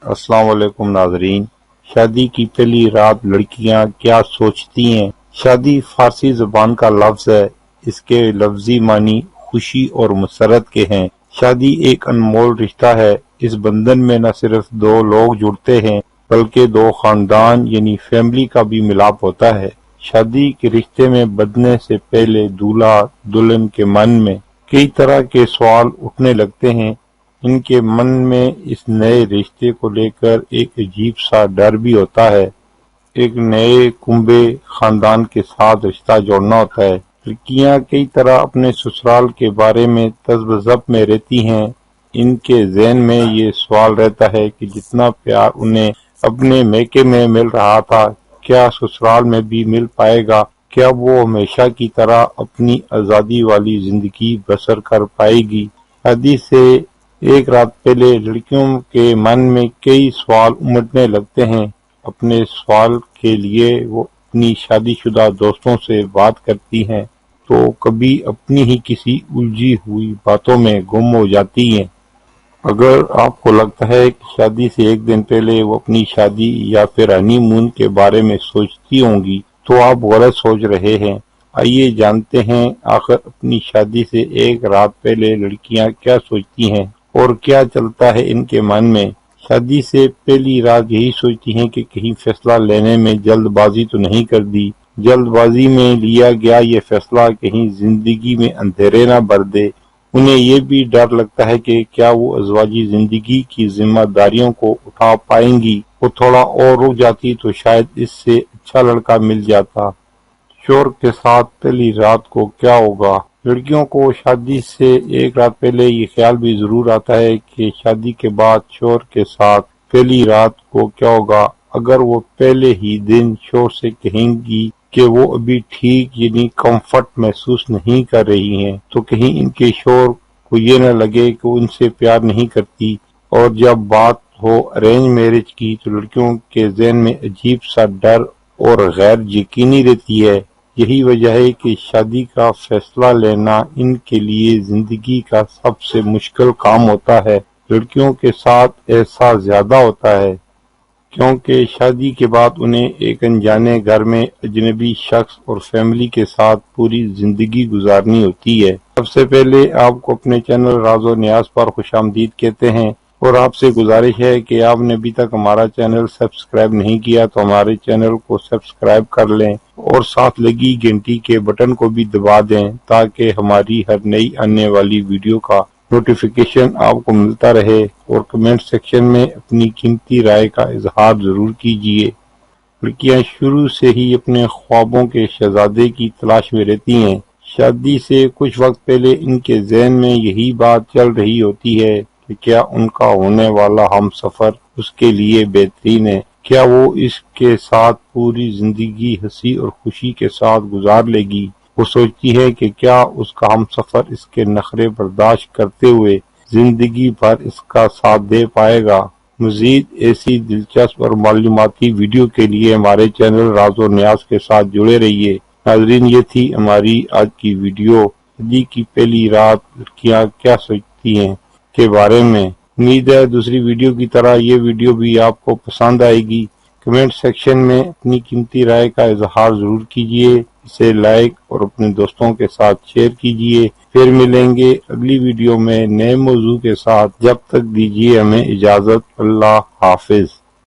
السلام علیکم ناظرین۔ شادی کی پہلی رات لڑکیاں کیا سوچتی ہیں؟ شادی فارسی زبان کا لفظ ہے۔ اس کے لفظی معنی خوشی اور مسرت کے ہیں۔ شادی ایک انمول رشتہ ہے۔ اس بندھن میں نہ صرف دو لوگ جڑتے ہیں بلکہ دو خاندان یعنی فیملی کا بھی ملاپ ہوتا ہے۔ شادی کے رشتے میں بدھنے سے پہلے دولہا دلہن کے من میں کئی طرح کے سوال اٹھنے لگتے ہیں۔ ان کے من میں اس نئے رشتے کو لے کر ایک عجیب سا ڈر بھی ہوتا ہے۔ ایک نئے کنبے خاندان کے ساتھ رشتہ جوڑنا ہوتا ہے۔ لڑکیاں کئی طرح اپنے سسرال کے بارے میں تذب ذب میں رہتی ہیں۔ ان کے ذہن میں یہ سوال رہتا ہے کہ جتنا پیار انہیں اپنے میکے میں مل رہا تھا کیا سسرال میں بھی مل پائے گا؟ کیا وہ ہمیشہ کی طرح اپنی آزادی والی زندگی بسر کر پائے گی؟ شادی سے ایک رات پہلے لڑکیوں کے من میں کئی سوال امٹنے لگتے ہیں۔ اپنے سوال کے لیے وہ اپنی شادی شدہ دوستوں سے بات کرتی ہیں تو کبھی اپنی ہی کسی الجھی ہوئی باتوں میں گم ہو جاتی ہیں۔ اگر آپ کو لگتا ہے کہ شادی سے ایک دن پہلے وہ اپنی شادی یا پھر ہنی مون کے بارے میں سوچتی ہوں گی تو آپ غلط سوچ رہے ہیں۔ آئیے جانتے ہیں آخر اپنی شادی سے ایک رات پہلے لڑکیاں کیا سوچتی ہیں اور کیا چلتا ہے ان کے من میں۔ شادی سے پہلی رات یہی سوچتی ہیں کہ کہیں فیصلہ لینے میں جلد بازی تو نہیں کر دی، جلد بازی میں لیا گیا یہ فیصلہ کہیں زندگی میں اندھیرے نہ بھر دے۔ انہیں یہ بھی ڈر لگتا ہے کہ کیا وہ ازواجی زندگی کی ذمہ داریوں کو اٹھا پائیں گی۔ وہ تھوڑا اور رک جاتی تو شاید اس سے اچھا لڑکا مل جاتا۔ شوہر کے ساتھ پہلی رات کو کیا ہوگا؟ لڑکیوں کو شادی سے ایک رات پہلے یہ خیال بھی ضرور آتا ہے کہ شادی کے بعد شوہر کے ساتھ پہلی رات کو کیا ہوگا۔ اگر وہ پہلے ہی دن شوہر سے کہیں گی کہ وہ ابھی ٹھیک یعنی کمفرٹ محسوس نہیں کر رہی ہیں تو کہیں ان کے شوہر کو یہ نہ لگے کہ وہ ان سے پیار نہیں کرتی۔ اور جب بات ہو ارینج میرج کی تو لڑکیوں کے ذہن میں عجیب سا ڈر اور غیر یقینی رہتی ہے۔ یہی وجہ ہے کہ شادی کا فیصلہ لینا ان کے لیے زندگی کا سب سے مشکل کام ہوتا ہے۔ لڑکیوں کے ساتھ ایسا زیادہ ہوتا ہے کیونکہ شادی کے بعد انہیں ایک انجانے گھر میں اجنبی شخص اور فیملی کے ساتھ پوری زندگی گزارنی ہوتی ہے۔ سب سے پہلے آپ کو اپنے چینل راز و نیاز پر خوش آمدید کہتے ہیں اور آپ سے گزارش ہے کہ آپ نے ابھی تک ہمارا چینل سبسکرائب نہیں کیا تو ہمارے چینل کو سبسکرائب کر لیں اور ساتھ لگی گھنٹی کے بٹن کو بھی دبا دیں تاکہ ہماری ہر نئی آنے والی ویڈیو کا نوٹیفیکیشن آپ کو ملتا رہے، اور کمنٹ سیکشن میں اپنی قیمتی رائے کا اظہار ضرور کیجیے۔ لڑکیاں شروع سے ہی اپنے خوابوں کے شہزادے کی تلاش میں رہتی ہیں۔ شادی سے کچھ وقت پہلے ان کے ذہن میں یہی بات چل رہی ہوتی ہے کہ کیا ان کا ہونے والا ہم سفر اس کے لیے بہترین ہے، کیا وہ اس کے ساتھ پوری زندگی ہنسی اور خوشی کے ساتھ گزار لے گی۔ وہ سوچتی ہے کہ کیا اس کا ہم سفر اس کے نخرے برداشت کرتے ہوئے زندگی بھر اس کا ساتھ دے پائے گا۔ مزید ایسی دلچسپ اور معلوماتی ویڈیو کے لیے ہمارے چینل راز و نیاز کے ساتھ جڑے رہیے۔ ناظرین، یہ تھی ہماری آج کی ویڈیو، شادی کی پہلی رات لڑکیاں کیا سوچتی ہیں کے بارے میں۔ امید ہے دوسری ویڈیو کی طرح یہ ویڈیو بھی آپ کو پسند آئے گی۔ کمنٹ سیکشن میں اپنی قیمتی رائے کا اظہار ضرور کیجیے، اسے لائک اور اپنے دوستوں کے ساتھ شیئر کیجیے۔ پھر ملیں گے اگلی ویڈیو میں نئے موضوع کے ساتھ، جب تک دیجیے ہمیں اجازت۔ اللہ حافظ۔